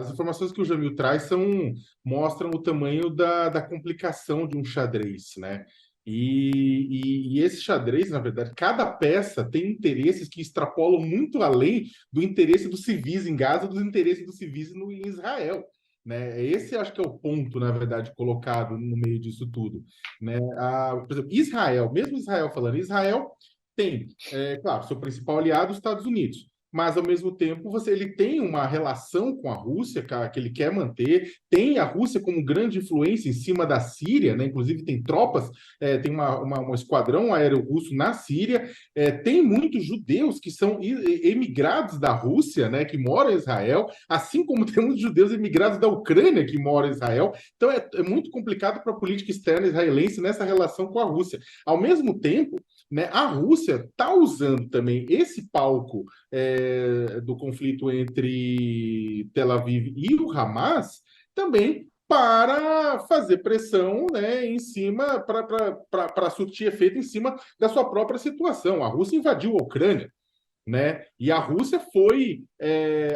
As informações que o Jamil traz mostram o tamanho da complicação de um xadrez, né? E esse xadrez, na verdade, cada peça tem interesses que extrapolam muito além do interesse dos civis em Gaza, dos interesses dos civis em Israel. Né? Esse acho que é o ponto, na verdade, colocado no meio disso tudo. Né? Por exemplo, Israel, mesmo Israel falando, Israel tem, claro, seu principal aliado, os Estados Unidos, mas ao mesmo tempo ele tem uma relação com a Rússia que ele quer manter, tem a Rússia como grande influência em cima da Síria, né? Inclusive tem tropas, tem um esquadrão aéreo russo na Síria, tem muitos judeus que são emigrados da Rússia, né? Que moram em Israel, assim como tem muitos judeus emigrados da Ucrânia que moram em Israel. Então é muito complicado para a política externa israelense nessa relação com a Rússia. Ao mesmo tempo, né, a Rússia está usando também esse palco do conflito entre Tel Aviv e o Hamas também para fazer pressão, né, em cima, para surtir efeito em cima da sua própria situação. A Rússia invadiu a Ucrânia, né? E a Rússia foi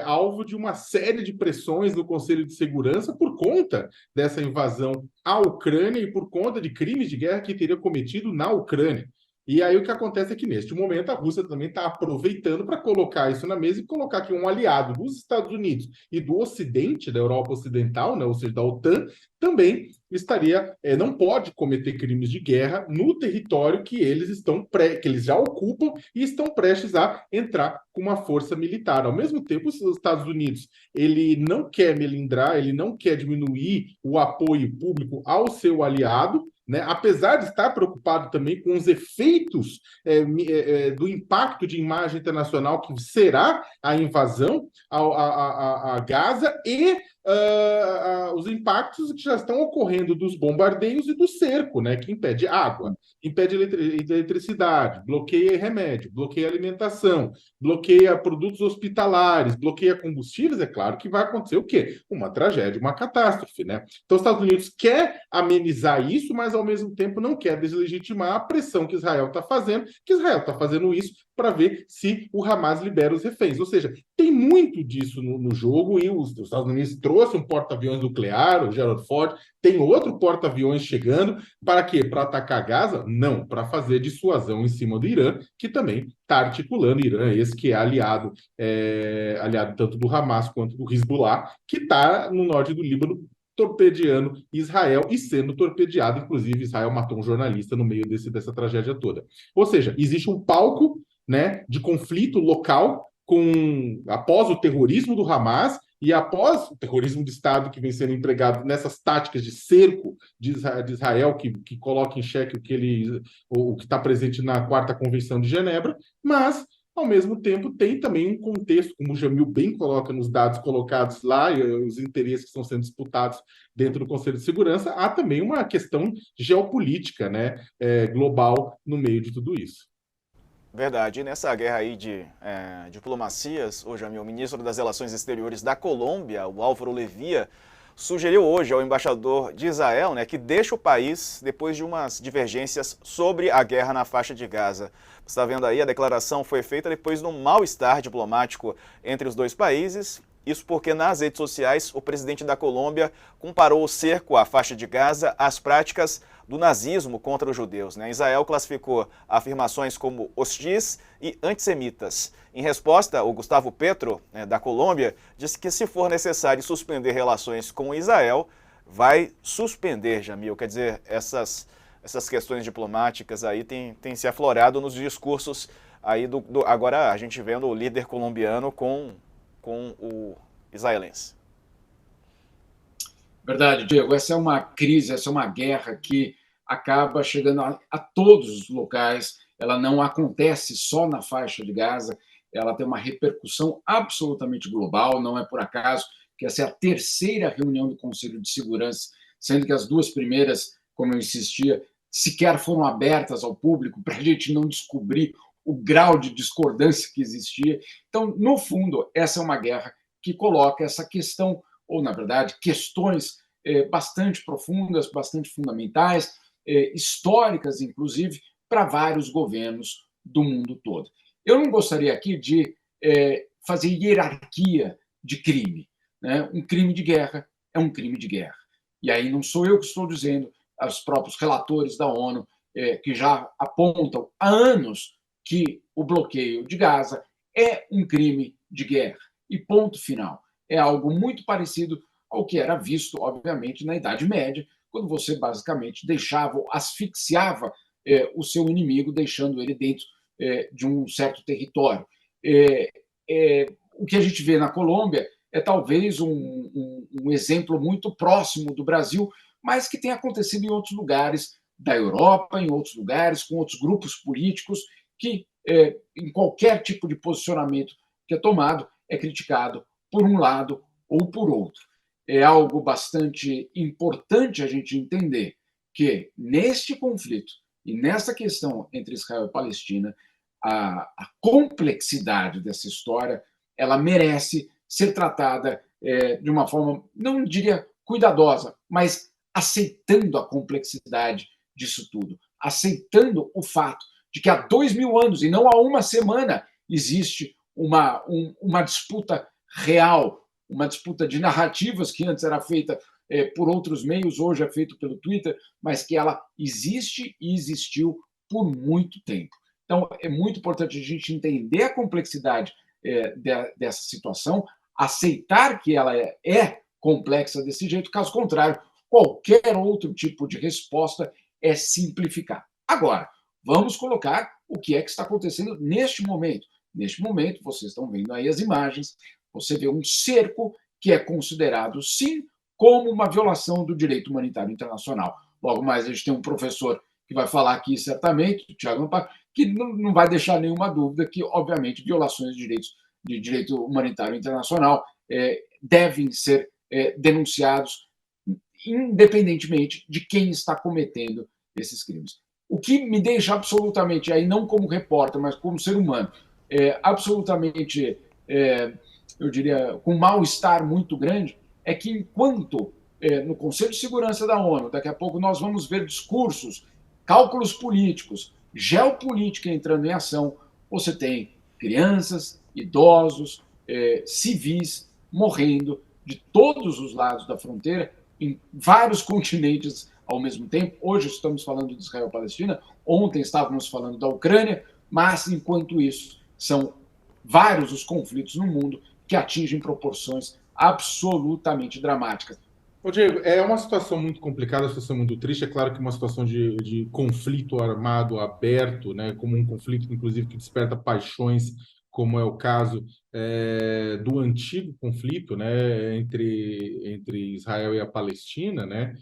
alvo de uma série de pressões no Conselho de Segurança por conta dessa invasão à Ucrânia e por conta de crimes de guerra que teria cometido na Ucrânia. E aí o que acontece é que, neste momento, a Rússia também está aproveitando para colocar isso na mesa e colocar que um aliado dos Estados Unidos e do Ocidente, da Europa Ocidental, né, ou seja, da OTAN, também não pode cometer crimes de guerra no território que que eles já ocupam e estão prestes a entrar com uma força militar. Ao mesmo tempo, os Estados Unidos ele não quer melindrar, ele não quer diminuir o apoio público ao seu aliado, né? Apesar de estar preocupado também com os efeitos do impacto de imagem internacional que será a invasão a Gaza e os impactos que já estão ocorrendo dos bombardeios e do cerco, né, que impede água, impede eletricidade, bloqueia remédio, bloqueia alimentação, bloqueia produtos hospitalares, bloqueia combustíveis. É claro que vai acontecer o quê? Uma tragédia, uma catástrofe, né? Então, os Estados Unidos quer amenizar isso, mas ao mesmo tempo não quer deslegitimar a pressão que Israel está fazendo, isso para ver se o Hamas libera os reféns. Ou seja, tem muito disso no jogo e os Estados Unidos trouxe um porta-aviões nuclear, o Gerald Ford, tem outro porta-aviões chegando. Para quê? Para atacar Gaza? Não, para fazer dissuasão em cima do Irã, que também está articulando. Irã, esse que é aliado tanto do Hamas quanto do Hezbollah, que está no norte do Líbano, torpedeando Israel e sendo torpedeado. Inclusive, Israel matou um jornalista no meio dessa tragédia toda. Ou seja, existe um palco, né, de conflito local após o terrorismo do Hamas e após o terrorismo de Estado que vem sendo empregado nessas táticas de cerco de Israel, que coloca em xeque o que está presente na Quarta Convenção de Genebra, mas, ao mesmo tempo, tem também um contexto, como o Jamil bem coloca nos dados colocados lá, e os interesses que estão sendo disputados dentro do Conselho de Segurança, há também uma questão geopolítica, né, global no meio de tudo isso. Verdade. E nessa guerra aí de diplomacias, o Jamil, o ministro das Relações Exteriores da Colômbia, o Álvaro Levia, sugeriu hoje ao embaixador de Israel, né, que deixe o país depois de umas divergências sobre a guerra na faixa de Gaza. Você está vendo aí, a declaração foi feita depois de um mal-estar diplomático entre os dois países. Isso porque nas redes sociais o presidente da Colômbia comparou o cerco à faixa de Gaza às práticas do nazismo contra os judeus, né? Israel classificou afirmações como hostis e antissemitas. Em resposta, o Gustavo Petro, né, da Colômbia, disse que se for necessário suspender relações com Israel, vai suspender, Jamil. Quer dizer, essas questões diplomáticas aí têm se aflorado nos discursos aí agora a gente vendo o líder colombiano com o israelense. Verdade, Diego. Essa é uma crise, essa é uma guerra que acaba chegando a todos os locais. Ela não acontece só na faixa de Gaza, ela tem uma repercussão absolutamente global. Não é por acaso que essa é a terceira reunião do Conselho de Segurança, sendo que as duas primeiras, como eu insistia, sequer foram abertas ao público para a gente não descobrir o grau de discordância que existia. Então, no fundo, essa é uma guerra que coloca essa questão, ou, na verdade, questões bastante profundas, bastante fundamentais, históricas, inclusive, para vários governos do mundo todo. Eu não gostaria aqui de fazer hierarquia de crime. né? Um crime de guerra é um crime de guerra. E aí não sou eu que estou dizendo, os próprios relatores da ONU, que já apontam há anos que o bloqueio de Gaza é um crime de guerra. E ponto final. É algo muito parecido ao que era visto, obviamente, na Idade Média, quando você basicamente deixava, asfixiava o seu inimigo, deixando ele dentro de um certo território. O que a gente vê na Colômbia é talvez um exemplo muito próximo do Brasil, mas que tem acontecido em outros lugares da Europa, em outros lugares, com outros grupos políticos, que em qualquer tipo de posicionamento que é tomado é criticado por um lado ou por outro. É algo bastante importante a gente entender que, neste conflito e nessa questão entre Israel e Palestina, a complexidade dessa história ela merece ser tratada de uma forma, não diria cuidadosa, mas aceitando a complexidade disso tudo, aceitando o fato de que há 2000 anos, e não há uma semana, existe uma disputa real, uma disputa de narrativas que antes era feita por outros meios, hoje é feito pelo Twitter, mas que ela existe e existiu por muito tempo. Então, é muito importante a gente entender a complexidade dessa situação, aceitar que ela é complexa desse jeito, caso contrário, qualquer outro tipo de resposta é simplificar. Agora, vamos colocar o que é que está acontecendo neste momento. Neste momento, vocês estão vendo aí as imagens, você vê um cerco que é considerado, sim, como uma violação do direito humanitário internacional. Logo mais, a gente tem um professor que vai falar aqui, certamente, o Thiago Amparo, que não vai deixar nenhuma dúvida que, obviamente, violações de direito humanitário internacional devem ser denunciados, independentemente de quem está cometendo esses crimes. O que me deixa absolutamente, aí não como repórter, mas como ser humano, absolutamente, eu diria, com mal-estar muito grande, é que enquanto no Conselho de Segurança da ONU, daqui a pouco nós vamos ver discursos, cálculos políticos, geopolítica entrando em ação, você tem crianças, idosos, civis morrendo de todos os lados da fronteira, em vários continentes ao mesmo tempo. Hoje estamos falando de Israel e Palestina, ontem estávamos falando da Ucrânia, mas, enquanto isso, são vários os conflitos no mundo que atingem proporções absolutamente dramáticas. Ô, Diego, é uma situação muito complicada, uma situação muito triste. É claro que uma situação de conflito armado aberto, né, como um conflito, inclusive, que desperta paixões, como é o caso do antigo conflito, né, entre Israel e a Palestina, né,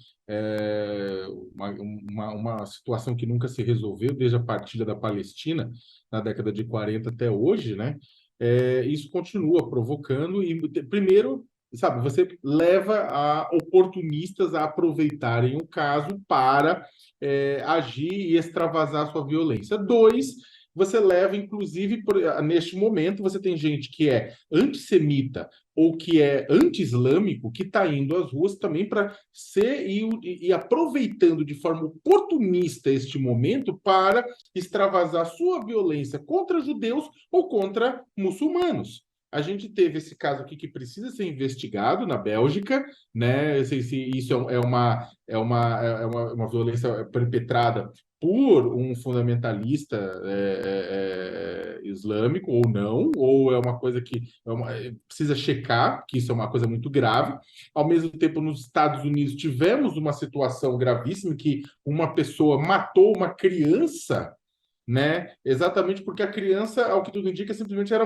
uma situação que nunca se resolveu desde a partilha da Palestina, na década de 40 até hoje, né, isso continua provocando, e primeiro, sabe, você leva oportunistas a aproveitarem o caso para agir e extravasar sua violência. Dois, você leva, inclusive, neste momento, você tem gente que é antissemita ou que é anti-islâmico que está indo às ruas também para ser e aproveitando de forma oportunista este momento para extravasar sua violência contra judeus ou contra muçulmanos. A gente teve esse caso aqui que precisa ser investigado na Bélgica, né? Não sei se isso é uma violência perpetrada por um fundamentalista islâmico ou não, ou é uma coisa que precisa checar, que isso é uma coisa muito grave. Ao mesmo tempo, nos Estados Unidos, tivemos uma situação gravíssima que uma pessoa matou uma criança, né? Exatamente porque a criança, ao que tudo indica, simplesmente era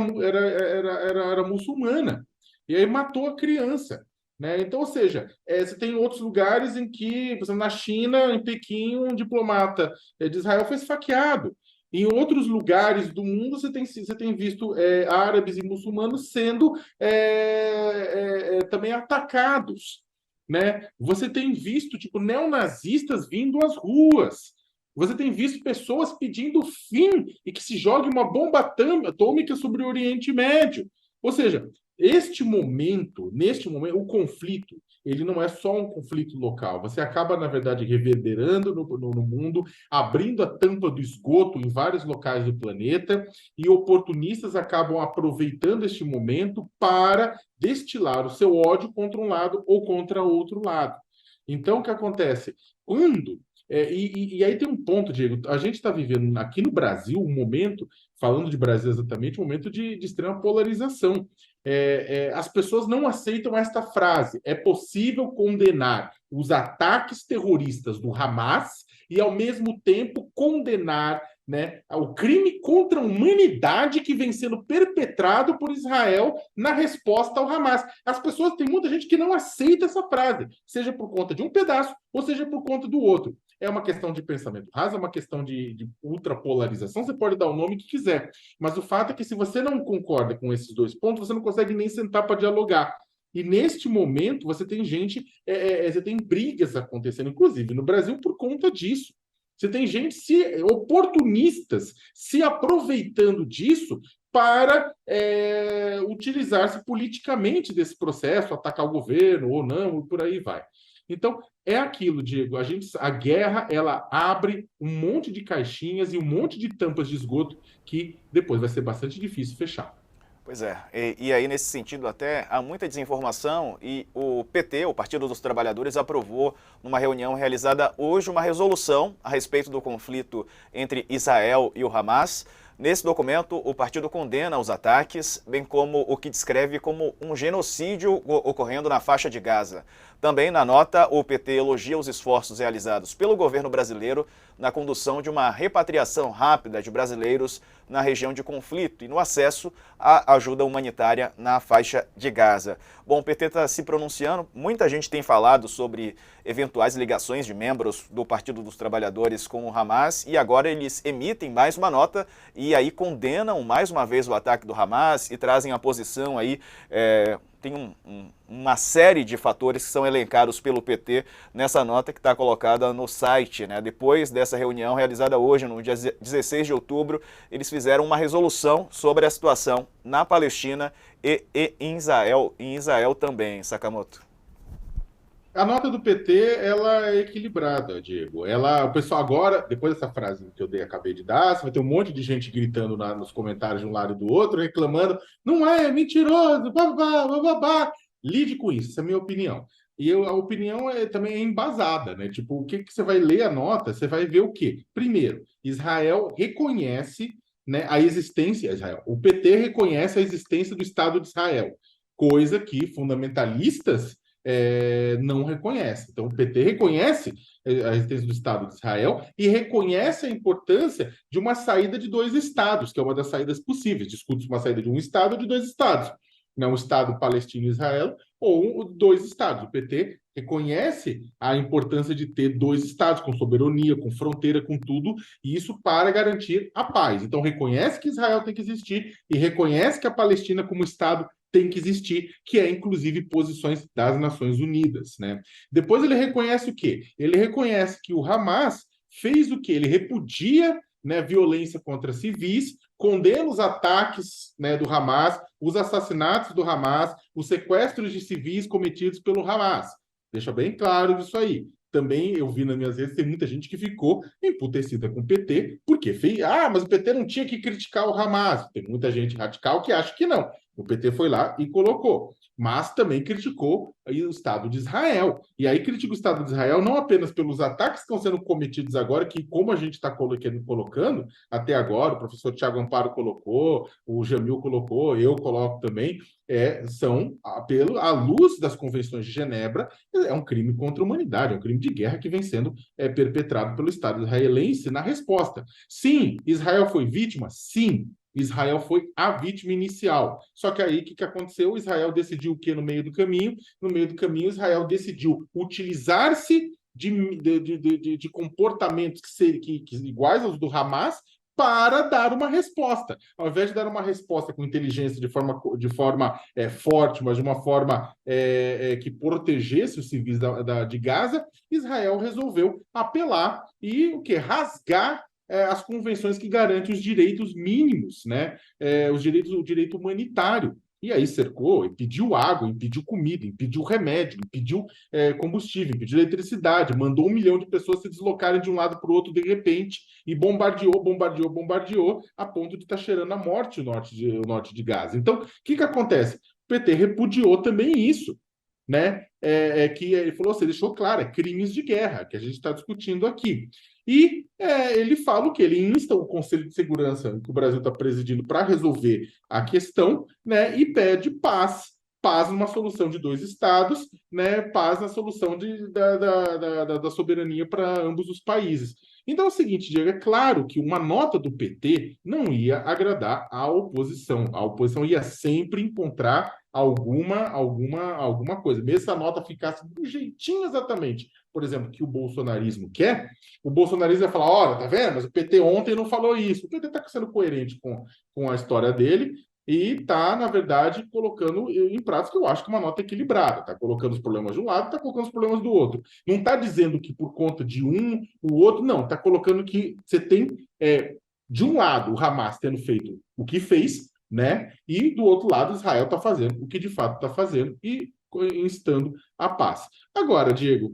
muçulmana. E aí matou a criança. Né? Então, ou seja, você tem outros lugares em que, por exemplo, na China, em Pequim, um diplomata de Israel foi esfaqueado. Em outros lugares do mundo, você tem visto árabes e muçulmanos sendo também atacados. Né? Você tem visto tipo, neonazistas vindo às ruas. Você tem visto pessoas pedindo fim e que se jogue uma bomba atômica sobre o Oriente Médio. Ou seja, neste momento, o conflito, ele não é só um conflito local. Você acaba, na verdade, reverberando no mundo, abrindo a tampa do esgoto em vários locais do planeta, e oportunistas acabam aproveitando este momento para destilar o seu ódio contra um lado ou contra outro lado. Então, o que acontece? E aí tem um ponto, Diego. A gente está vivendo aqui no Brasil um momento, falando de Brasil exatamente, um momento de extrema polarização. As pessoas não aceitam esta frase. É possível condenar os ataques terroristas do Hamas e, ao mesmo tempo, condenar, né, o crime contra a humanidade que vem sendo perpetrado por Israel na resposta ao Hamas. Tem muita gente que não aceita essa frase, seja por conta de um pedaço ou seja por conta do outro. É uma questão de pensamento raso, é uma questão de ultrapolarização, você pode dar o nome que quiser. Mas o fato é que se você não concorda com esses dois pontos, você não consegue nem sentar para dialogar. E neste momento, você tem você tem brigas acontecendo, inclusive no Brasil, por conta disso. Você tem oportunistas se aproveitando disso para utilizar-se politicamente desse processo, atacar o governo ou não, e por aí vai. Então, é aquilo, Diego. A guerra, ela abre um monte de caixinhas e um monte de tampas de esgoto que depois vai ser bastante difícil fechar. Pois é, e aí nesse sentido até há muita desinformação e o PT, o Partido dos Trabalhadores, aprovou numa reunião realizada hoje uma resolução a respeito do conflito entre Israel e o Hamas. Nesse documento, o partido condena os ataques, bem como o que descreve como um genocídio ocorrendo na faixa de Gaza. Também na nota, o PT elogia os esforços realizados pelo governo brasileiro na condução de uma repatriação rápida de brasileiros na região de conflito e no acesso à ajuda humanitária na faixa de Gaza. Bom, o PT está se pronunciando, muita gente tem falado sobre eventuais ligações de membros do Partido dos Trabalhadores com o Hamas e agora eles emitem mais uma nota e aí condenam mais uma vez o ataque do Hamas e trazem a posição aí, tem uma série de fatores que são elencados pelo PT nessa nota que está colocada no site, né? Depois dessa reunião realizada hoje, no dia 16 de outubro, eles fizeram uma resolução sobre a situação na Palestina e em Israel também, Sakamoto. A nota do PT, ela é equilibrada, Diego. O pessoal agora, depois dessa frase que eu acabei de dar, você vai ter um monte de gente gritando nos comentários de um lado e do outro, reclamando, não é mentiroso, babá, babá. Lide com isso, essa é a minha opinião. E a opinião também é embasada, né? Tipo, o que você vai ler a nota, você vai ver o quê? Primeiro, Israel reconhece, né, a existência, o PT reconhece a existência do Estado de Israel, coisa que fundamentalistas não reconhece. Então, o PT reconhece a existência do Estado de Israel e reconhece a importância de uma saída de dois estados, que é uma das saídas possíveis. Discute-se uma saída de um estado ou de dois estados. Não, um Estado palestino e Israel ou dois estados. O PT reconhece a importância de ter dois estados com soberania, com fronteira, com tudo, e isso para garantir a paz. Então, reconhece que Israel tem que existir e reconhece que a Palestina como Estado tem que existir, que é, inclusive, posições das Nações Unidas, né? Depois ele reconhece o quê? Ele reconhece que o Hamas fez o quê? Ele repudia, né, violência contra civis, condena os ataques, né, do Hamas, os assassinatos do Hamas, os sequestros de civis cometidos pelo Hamas. Deixa bem claro isso aí. Também eu vi nas minhas redes, tem muita gente que ficou emputecida com o PT, porque mas o PT não tinha que criticar o Hamas. Tem muita gente radical que acha que não. O PT foi lá e colocou. Mas também criticou aí o Estado de Israel. E aí critica o Estado de Israel não apenas pelos ataques que estão sendo cometidos agora, que como a gente está colocando até agora, o professor Tiago Amparo colocou, o Jamil colocou, eu coloco também, são, à luz das convenções de Genebra, é um crime contra a humanidade, é um crime de guerra que vem sendo perpetrado pelo Estado israelense na resposta. Sim, Israel foi vítima? Sim. Israel foi a vítima inicial. Só que aí, o que aconteceu? Israel decidiu o quê no meio do caminho? No meio do caminho, Israel decidiu utilizar-se de comportamentos que iguais aos do Hamas para dar uma resposta. Ao invés de dar uma resposta com inteligência de forma forte, mas de uma forma que protegesse os civis de Gaza, Israel resolveu apelar e rasgar as convenções que garantem os direitos mínimos, né? O direito humanitário. E aí cercou, impediu água, impediu comida, impediu remédio, impediu combustível, impediu eletricidade, mandou 1 milhão de pessoas se deslocarem de um lado para o outro de repente e bombardeou, bombardeou, bombardeou, a ponto de estar cheirando a morte o norte de Gaza. Então, o que acontece? O PT repudiou também isso, né? Que ele falou, você deixou claro, é crimes de guerra que a gente está discutindo aqui. E ele fala o quê? Ele insta o Conselho de Segurança que o Brasil está presidindo para resolver a questão, né? E pede paz. Paz numa solução de 2 estados, né? Paz na solução da soberania para ambos os países. Então é o seguinte, Diego, é claro que uma nota do PT não ia agradar à oposição. A oposição ia sempre encontrar alguma coisa. Mesmo se a nota ficasse do jeitinho exatamente, por exemplo, que o bolsonarismo quer, o bolsonarismo vai falar, olha, tá vendo? Mas o PT ontem não falou isso. O PT está sendo coerente com a história dele e está, na verdade, colocando em pratos que eu acho que é uma nota equilibrada. Está colocando os problemas de um lado, está colocando os problemas do outro. Não está dizendo que por conta de um, o outro, não. Está colocando que você tem, de um lado, o Hamas tendo feito o que fez, né? E do outro lado, Israel está fazendo o que de fato está fazendo e instando a paz. Agora, Diego,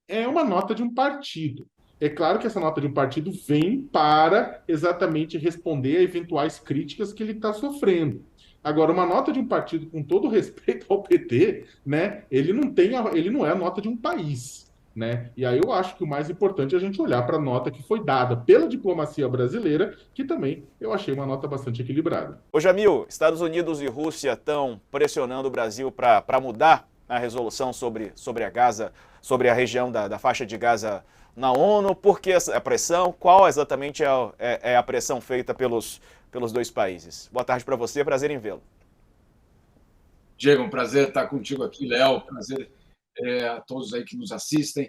é uma nota de um partido. É claro que essa nota de um partido vem para exatamente responder a eventuais críticas que ele está sofrendo. Agora, uma nota de um partido, com todo respeito ao PT, né, ele não é a nota de um país. Né? E aí eu acho que o mais importante é a gente olhar para a nota que foi dada pela diplomacia brasileira, que também eu achei uma nota bastante equilibrada. Ô Jamil, Estados Unidos e Rússia estão pressionando o Brasil para mudar a resolução sobre a Gaza, sobre a região da faixa de Gaza na ONU. Por que a pressão? Qual exatamente é a pressão feita pelos dois países? Boa tarde para você, prazer em vê-lo. Diego, um prazer estar contigo aqui, Léo, prazer a todos aí que nos assistem.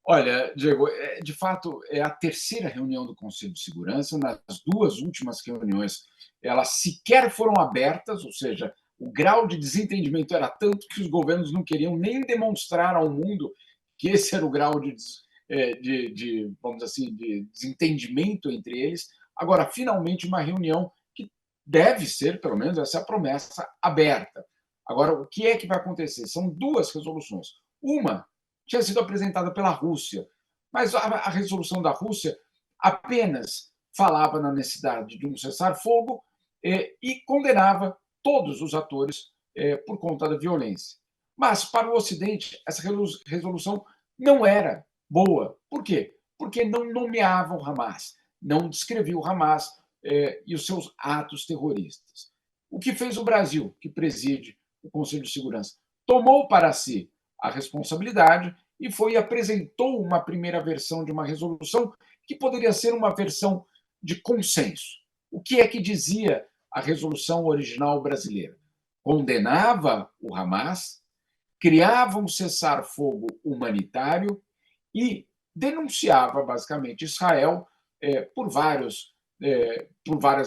Olha, Diego, de fato, é a terceira reunião do Conselho de Segurança. Nas duas últimas reuniões, elas sequer foram abertas, ou seja, o grau de desentendimento era tanto que os governos não queriam nem demonstrar ao mundo que esse era o grau vamos dizer assim, de desentendimento entre eles. Agora, finalmente, uma reunião que deve ser, pelo menos, essa é a promessa, aberta. Agora, o que é que vai acontecer? São duas resoluções. Uma tinha sido apresentada pela Rússia, mas a resolução da Rússia apenas falava na necessidade de um cessar-fogo e condenava todos os atores por conta da violência. Mas, para o Ocidente, essa resolução não era boa. Por quê? Porque não nomeava o Hamas, não descrevia o Hamas e os seus atos terroristas. O que fez o Brasil, que preside o Conselho de Segurança? Tomou para si a responsabilidade e foi e apresentou uma primeira versão de uma resolução que poderia ser uma versão de consenso. O que é que dizia a resolução original brasileira? Condenava o Hamas, criava um cessar-fogo humanitário e denunciava, basicamente, Israel por várias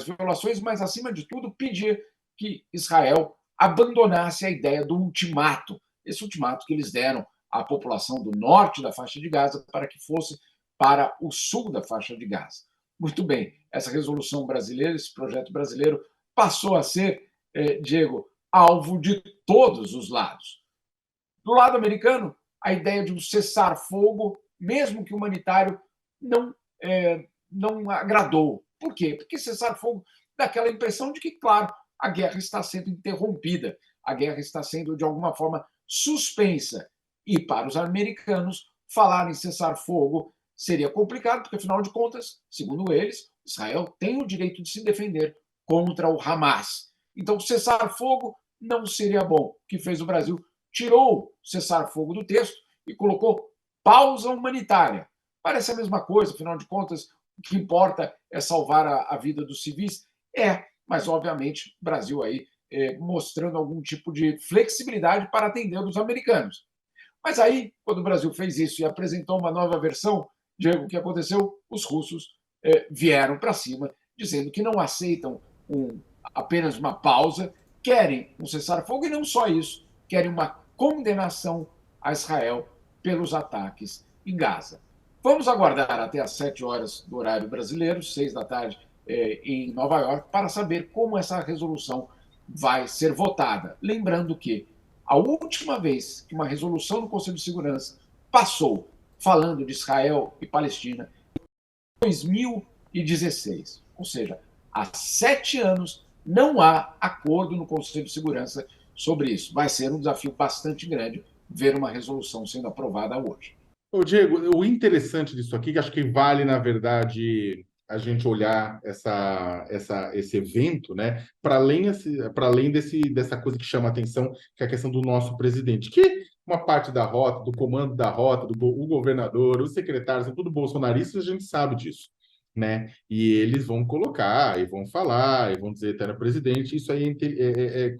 violações, mas, acima de tudo, pedia que Israel abandonasse a ideia do ultimato, esse ultimato que eles deram à população do norte da faixa de Gaza para que fosse para o sul da faixa de Gaza. Muito bem, essa resolução brasileira, esse projeto brasileiro, passou a ser, Diego, alvo de todos os lados. Do lado americano, a ideia de um cessar-fogo, mesmo que humanitário, não agradou. Por quê? Porque cessar-fogo dá aquela impressão de que, claro, a guerra está sendo interrompida, a guerra está sendo, de alguma forma, suspensa. E, para os americanos, falar em cessar-fogo seria complicado, porque, afinal de contas, segundo eles, Israel tem o direito de se defender contra o Hamas. Então, cessar-fogo não seria bom. O que fez o Brasil? Tirou cessar-fogo do texto e colocou pausa humanitária. Parece a mesma coisa, afinal de contas, o que importa é salvar a vida dos civis? Mas, obviamente, o Brasil aí mostrando algum tipo de flexibilidade para atender os americanos. Mas aí, quando o Brasil fez isso e apresentou uma nova versão, Diego, o que aconteceu? Os russos vieram para cima, dizendo que não aceitam apenas uma pausa, querem um cessar-fogo e não só isso, querem uma condenação a Israel pelos ataques em Gaza. Vamos aguardar até às 7 horas do horário brasileiro, 6 da tarde, em Nova York, para saber como essa resolução vai ser votada. Lembrando que a última vez que uma resolução do Conselho de Segurança passou falando de Israel e Palestina, 2016. Ou seja, há 7 anos não há acordo no Conselho de Segurança sobre isso. Vai ser um desafio bastante grande ver uma resolução sendo aprovada hoje. Ô, Diego, o interessante disso aqui, que acho que vale, na verdade, a gente olhar esse evento, né, para além dessa coisa que chama a atenção, que é a questão do nosso presidente, que uma parte da rota, do comando da rota, o governador, os secretários, são tudo bolsonaristas, a gente sabe disso, né? E eles vão colocar, e vão falar, e vão dizer eterno presidente, isso aí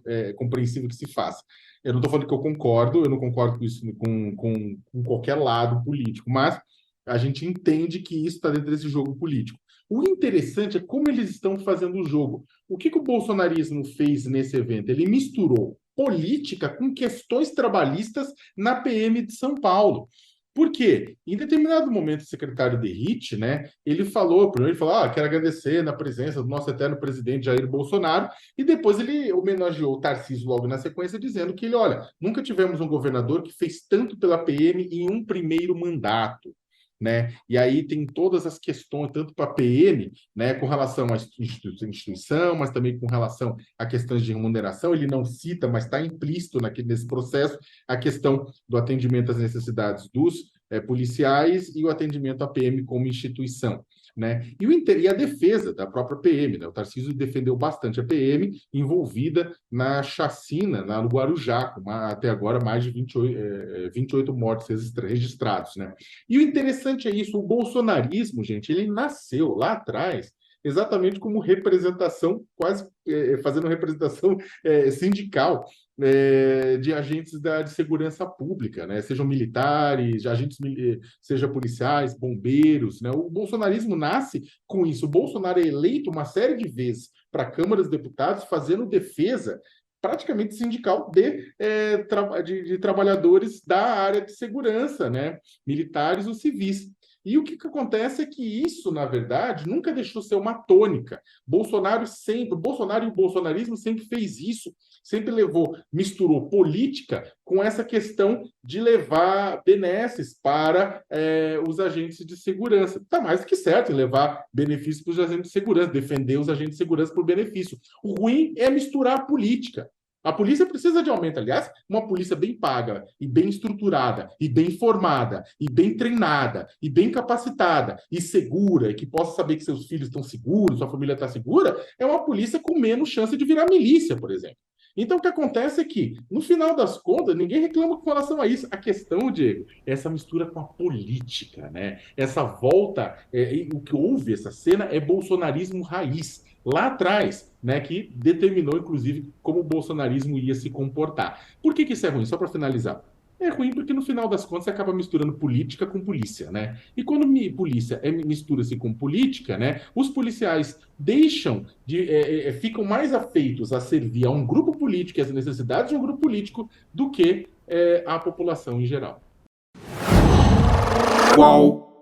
é compreensível que se faça. Eu não estou falando que eu concordo, eu não concordo com isso com qualquer lado político, mas a gente entende que isso está dentro desse jogo político. O interessante é como eles estão fazendo o jogo. O que o bolsonarismo fez nesse evento? Ele misturou política com questões trabalhistas na PM de São Paulo. Por quê? Em determinado momento, o secretário Derrite, né, ele falou, quero agradecer na presença do nosso eterno presidente Jair Bolsonaro, e depois ele homenageou o Tarcísio logo na sequência, dizendo que olha, nunca tivemos um governador que fez tanto pela PM em um primeiro mandato. Né? E aí tem todas as questões, tanto para a PM, né, com relação à instituição, mas também com relação a questões de remuneração, ele não cita, mas está implícito nesse processo, a questão do atendimento às necessidades dos policiais e o atendimento à PM como instituição. Né? E a defesa da própria PM, né? O Tarcísio defendeu bastante a PM envolvida na chacina lá no Guarujá, com até agora mais de 28 mortes registrados. Né? E o interessante é isso, o bolsonarismo, gente, ele nasceu lá atrás exatamente como representação, quase fazendo representação sindical de agentes de segurança pública, né? Sejam militares, seja policiais, bombeiros, né? O bolsonarismo nasce com isso. O Bolsonaro é eleito uma série de vezes para a Câmara dos Deputados fazendo defesa praticamente sindical de trabalhadores da área de segurança, né? Militares ou civis. E o que acontece é que isso, na verdade, nunca deixou ser uma tônica. Bolsonaro e o bolsonarismo sempre fez isso, sempre misturou política com essa questão de levar benesses para os agentes de segurança. Está mais do que certo em levar benefícios para os agentes de segurança, defender os agentes de segurança por benefício. O ruim é misturar política. A polícia precisa de aumento, aliás, uma polícia bem paga, e bem estruturada, e bem formada, e bem treinada, e bem capacitada, e segura, e que possa saber que seus filhos estão seguros, sua família está segura, é uma polícia com menos chance de virar milícia, por exemplo. Então, o que acontece é que, no final das contas, ninguém reclama com relação a isso. A questão, Diego, é essa mistura com a política, né? Essa volta, o que houve, essa cena, é bolsonarismo raiz. Lá atrás, né, que determinou, inclusive, como o bolsonarismo ia se comportar. Por que isso é ruim? Só para finalizar. É ruim porque, no final das contas, você acaba misturando política com polícia, né? E quando polícia mistura-se com política, né, os policiais ficam mais afeitos a servir a um grupo político e às necessidades de um grupo político do que a população em geral. Qual